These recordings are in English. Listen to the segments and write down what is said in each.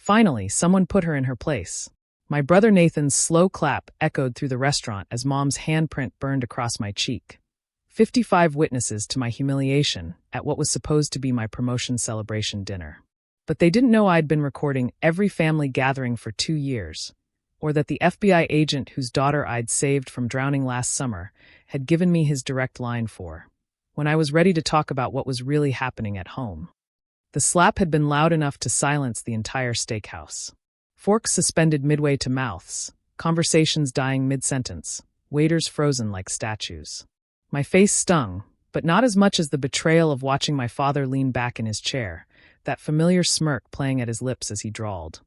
Finally, someone put her in her place. My brother Nathan's slow clap echoed through the restaurant as Mom's handprint burned across my cheek. 55 witnesses to my humiliation at what was supposed to be my promotion celebration dinner. But they didn't know I'd been recording every family gathering for 2 years, or that the FBI agent whose daughter I'd saved from drowning last summer had given me his direct line for, when I was ready to talk about what was really happening at home. The slap had been loud enough to silence the entire steakhouse. Forks suspended midway to mouths, conversations dying mid-sentence, waiters frozen like statues. My face stung, but not as much as the betrayal of watching my father lean back in his chair, that familiar smirk playing at his lips as he drawled.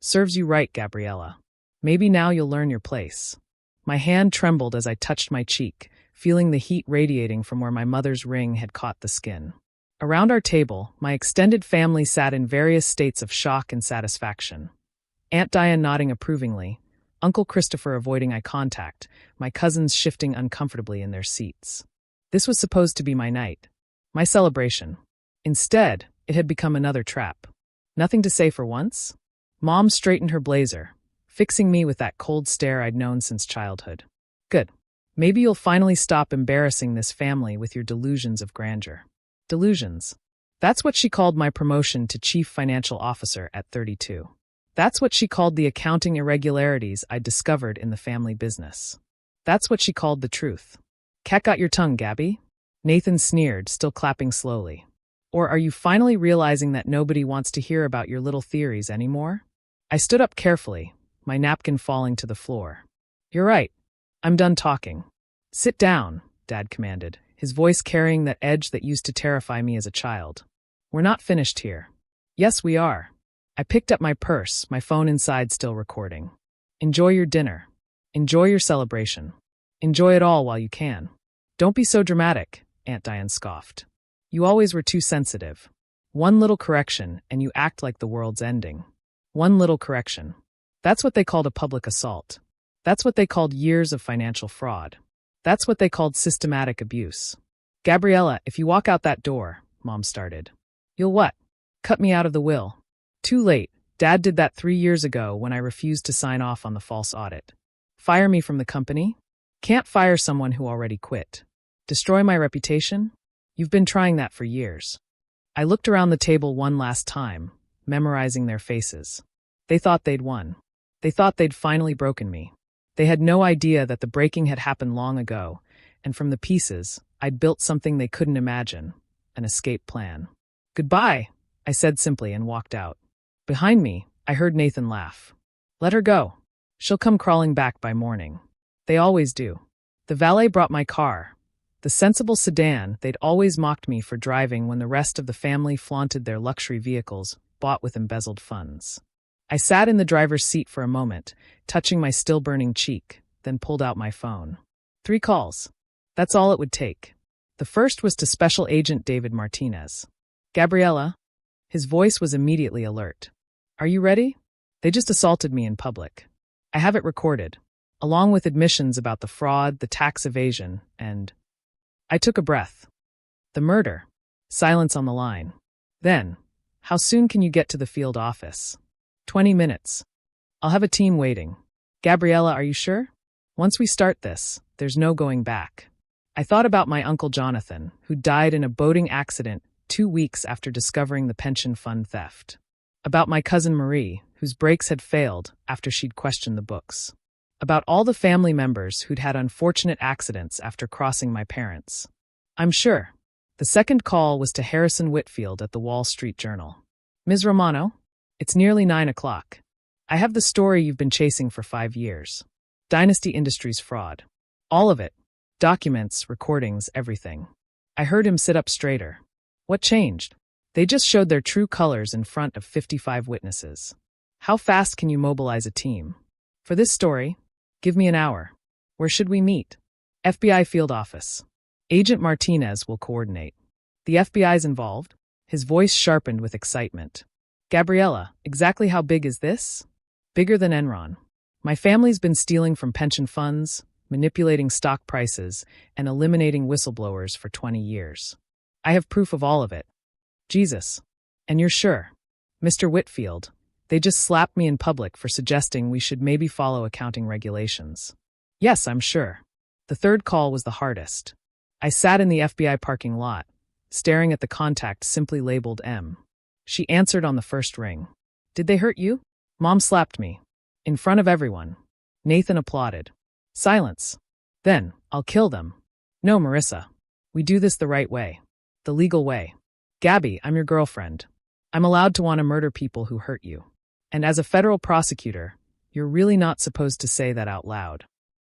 "Serves you right, Gabriella. Maybe now you'll learn your place." My hand trembled as I touched my cheek, feeling the heat radiating from where my mother's ring had caught the skin. Around our table, my extended family sat in various states of shock and satisfaction. Aunt Diane nodding approvingly, Uncle Christopher avoiding eye contact, my cousins shifting uncomfortably in their seats. This was supposed to be my night, my celebration. Instead, it had become another trap. Nothing to say for once? Mom straightened her blazer, fixing me with that cold stare I'd known since childhood. Good. Maybe you'll finally stop embarrassing this family with your delusions of grandeur. Delusions. That's what she called my promotion to Chief Financial Officer at 32. That's what she called the accounting irregularities I'd discovered in the family business. That's what she called the truth. Cat got your tongue, Gabby? Nathan sneered, still clapping slowly. Or are you finally realizing that nobody wants to hear about your little theories anymore? I stood up carefully, my napkin falling to the floor. You're right. I'm done talking. Sit down, Dad commanded, his voice carrying that edge that used to terrify me as a child. We're not finished here. Yes, we are. I picked up my purse, my phone inside still recording. Enjoy your dinner. Enjoy your celebration. Enjoy it all while you can. Don't be so dramatic, Aunt Diane scoffed. You always were too sensitive. One little correction, and you act like the world's ending. One little correction. That's what they called a public assault. That's what they called years of financial fraud. That's what they called systematic abuse. Gabriella, if you walk out that door, Mom started. You'll what? Cut me out of the will. Too late. Dad did that 3 years ago when I refused to sign off on the false audit. Fire me from the company? Can't fire someone who already quit. Destroy my reputation? You've been trying that for years. I looked around the table one last time, memorizing their faces. They thought they'd won. They thought they'd finally broken me. They had no idea that the breaking had happened long ago, and from the pieces, I'd built something they couldn't imagine, an escape plan. Goodbye, I said simply and walked out. Behind me, I heard Nathan laugh. Let her go. She'll come crawling back by morning. They always do. The valet brought my car, the sensible sedan they'd always mocked me for driving when the rest of the family flaunted their luxury vehicles bought with embezzled funds. I sat in the driver's seat for a moment, touching my still-burning cheek, then pulled out my phone. 3 calls. That's all it would take. The first was to Special Agent David Martinez. Gabriella? His voice was immediately alert. Are you ready? They just assaulted me in public. I have it recorded, along with admissions about the fraud, the tax evasion, and... I took a breath. The murder. Silence on the line. Then, how soon can you get to the field office? 20 minutes. I'll have a team waiting. Gabriella, are you sure? Once we start this, there's no going back. I thought about my Uncle Jonathan, who died in a boating accident 2 weeks after discovering the pension fund theft. About my cousin Marie, whose brakes had failed after she'd questioned the books. About all the family members who'd had unfortunate accidents after crossing my parents. I'm sure. The second call was to Harrison Whitfield at the Wall Street Journal. Ms. Romano? It's nearly 9 o'clock. I have the story you've been chasing for 5 years. Dynasty Industries fraud. All of it. Documents, recordings, everything. I heard him sit up straighter. What changed? They just showed their true colors in front of 55 witnesses. How fast can you mobilize a team? For this story, give me an hour. Where should we meet? FBI field office. Agent Martinez will coordinate. The FBI's involved? His voice sharpened with excitement. Gabriella, exactly how big is this? Bigger than Enron. My family's been stealing from pension funds, manipulating stock prices, and eliminating whistleblowers for 20 years. I have proof of all of it. Jesus. And you're sure? Mr. Whitfield, They just slapped me in public for suggesting we should maybe follow accounting regulations. Yes, I'm sure. The third call was the hardest. I sat in the FBI parking lot, staring at the contact simply labeled M. She answered on the first ring. Did they hurt you? Mom slapped me. In front of everyone. Nathan applauded. Silence. Then, I'll kill them. No, Marissa. We do this the right way. The legal way. Gabby, I'm your girlfriend. I'm allowed to want to murder people who hurt you. And as a federal prosecutor, you're really not supposed to say that out loud.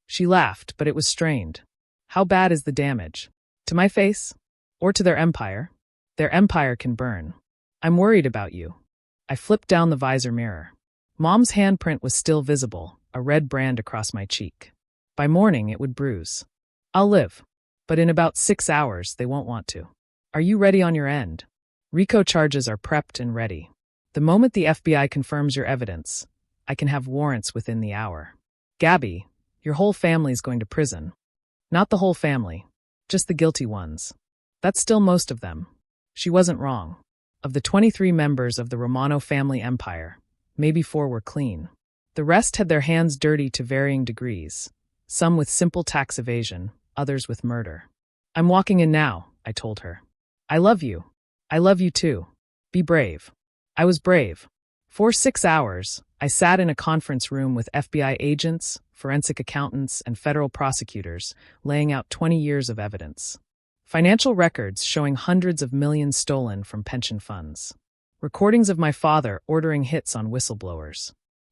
She laughed, but it was strained. How bad is the damage? To my face? Or to their empire? Their empire can burn. I'm worried about you. I flipped down the visor mirror. Mom's handprint was still visible, a red brand across my cheek. By morning, it would bruise. I'll live. But in about 6 hours, they won't want to. Are you ready on your end? RICO charges are prepped and ready. The moment the FBI confirms your evidence, I can have warrants within the hour. Gabby, your whole family's going to prison. Not the whole family, just the guilty ones. That's still most of them. She wasn't wrong. Of the 23 members of the Romano family empire, maybe 4 were clean. The rest had their hands dirty to varying degrees, some with simple tax evasion, others with murder. I'm walking in now, I told her. I love you. I love you too. Be brave. I was brave. For 6 hours, I sat in a conference room with FBI agents, forensic accountants, and federal prosecutors, laying out 20 years of evidence. Financial records showing hundreds of millions stolen from pension funds. Recordings of my father ordering hits on whistleblowers.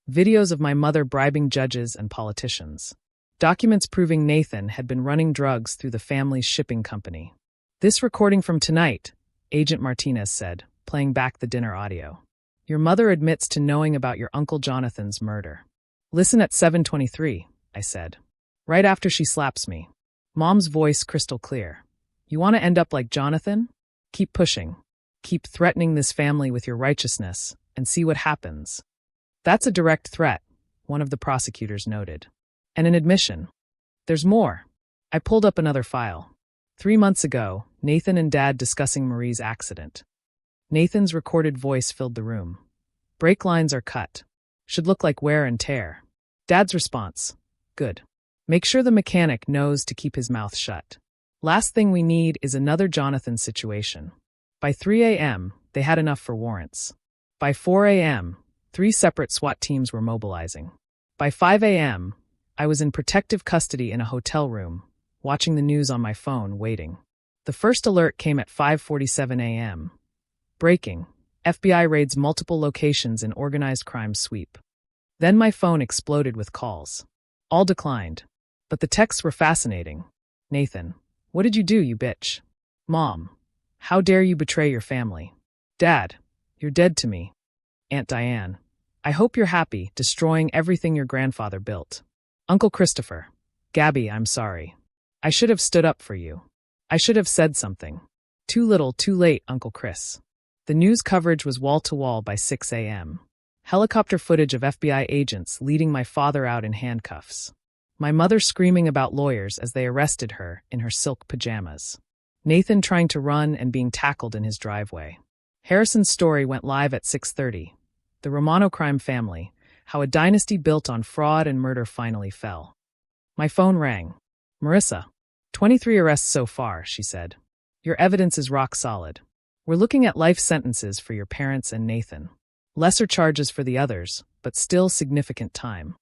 Videos of my mother bribing judges and politicians. Documents proving Nathan had been running drugs through the family's shipping company. This recording from tonight, Agent Martinez said, playing back the dinner audio. Your mother admits to knowing about your Uncle Jonathan's murder. Listen at 7:23, I said. Right after she slaps me. Mom's voice crystal clear. You want to end up like Jonathan? Keep pushing. Keep threatening this family with your righteousness, and see what happens. That's a direct threat, one of the prosecutors noted. And an admission. There's more. I pulled up another file. 3 months ago, Nathan and Dad discussing Marie's accident. Nathan's recorded voice filled the room. Brake lines are cut. Should look like wear and tear. Dad's response. Good. Make sure the mechanic knows to keep his mouth shut. Last thing we need is another Jonathan situation. By 3 a.m., they had enough for warrants. By 4 a.m., 3 separate SWAT teams were mobilizing. By 5 a.m., I was in protective custody in a hotel room, watching the news on my phone, waiting. The first alert came at 5:47 a.m. Breaking. FBI raids multiple locations in organized crime sweep. Then my phone exploded with calls. All declined. But the texts were fascinating. Nathan. What did you do, you bitch? Mom. How dare you betray your family? Dad. You're dead to me. Aunt Diane. I hope you're happy, destroying everything your grandfather built. Uncle Christopher. Gabby, I'm sorry. I should have stood up for you. I should have said something. Too little, too late, Uncle Chris. The news coverage was wall-to-wall by 6 a.m. Helicopter footage of FBI agents leading my father out in handcuffs. My mother screaming about lawyers as they arrested her in her silk pajamas. Nathan trying to run and being tackled in his driveway. Harrison's story went live at 6:30. The Romano crime family, how a dynasty built on fraud and murder finally fell. My phone rang. Marissa. 23 arrests so far, she said. Your evidence is rock solid. We're looking at life sentences for your parents and Nathan. Lesser charges for the others, but still significant time.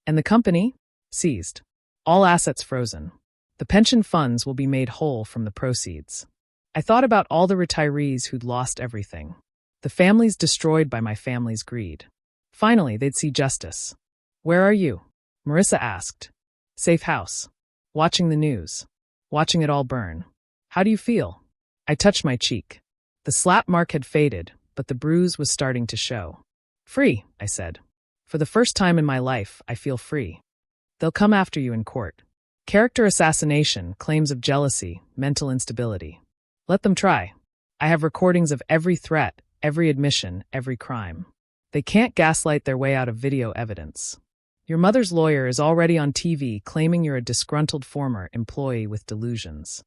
And the company? Seized. All assets frozen. The pension funds will be made whole from the proceeds. I thought about all the retirees who'd lost everything. The families destroyed by my family's greed. Finally, they'd see justice. Where are you? Marissa asked. Safe house. Watching the news. Watching it all burn. How do you feel? I touched my cheek. The slap mark had faded, but the bruise was starting to show. Free, I said. For the first time in my life, I feel free. They'll come after you in court. Character assassination, claims of jealousy, mental instability. Let them try. I have recordings of every threat, every admission, every crime. They can't gaslight their way out of video evidence. Your mother's lawyer is already on TV claiming you're a disgruntled former employee with delusions.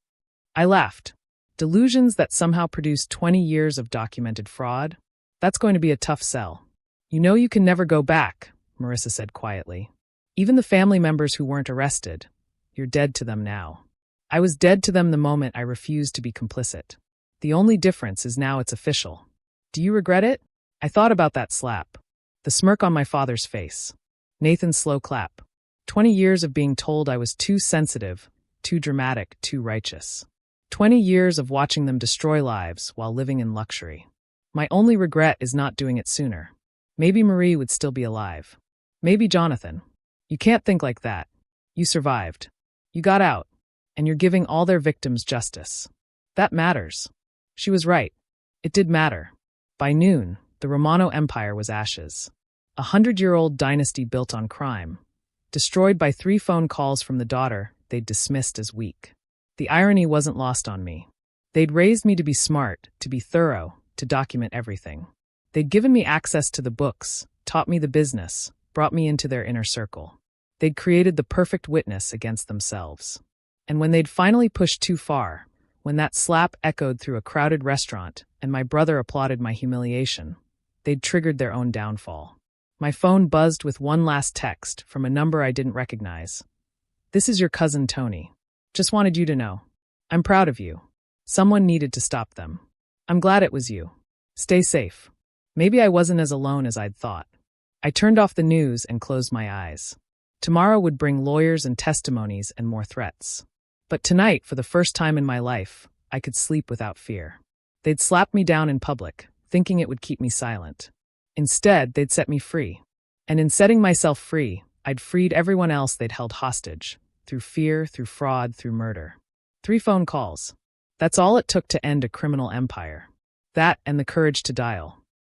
I laughed. Delusions that somehow produced 20 years of documented fraud? That's going to be a tough sell. You know you can never go back, Marissa said quietly. Even the family members who weren't arrested. You're dead to them now. I was dead to them the moment I refused to be complicit. The only difference is now it's official. Do you regret it? I thought about that slap. The smirk on my father's face. Nathan's slow clap. 20 years of being told I was too sensitive, too dramatic, too righteous. 20 years of watching them destroy lives while living in luxury. My only regret is not doing it sooner. Maybe Marie would still be alive. Maybe Jonathan. You can't think like that. You survived. You got out. And you're giving all their victims justice. That matters. She was right. It did matter. By noon, the Romano Empire was ashes. 100-year-old dynasty built on crime. Destroyed by 3 phone calls from the daughter they'd dismissed as weak. The irony wasn't lost on me. They'd raised me to be smart, to be thorough, to document everything. They'd given me access to the books, taught me the business, brought me into their inner circle. They'd created the perfect witness against themselves. And when they'd finally pushed too far, when that slap echoed through a crowded restaurant and my brother applauded my humiliation, they'd triggered their own downfall. My phone buzzed with one last text from a number I didn't recognize. This is your cousin Tony. Just wanted you to know. I'm proud of you. Someone needed to stop them. I'm glad it was you. Stay safe. Maybe I wasn't as alone as I'd thought. I turned off the news and closed my eyes. Tomorrow would bring lawyers and testimonies and more threats. But tonight, for the first time in my life, I could sleep without fear. They'd slapped me down in public, thinking it would keep me silent. Instead, they'd set me free. And in setting myself free, I'd freed everyone else they'd held hostage, through fear, through fraud, through murder. 3 phone calls. That's all it took to end a criminal empire. That and the courage to dial.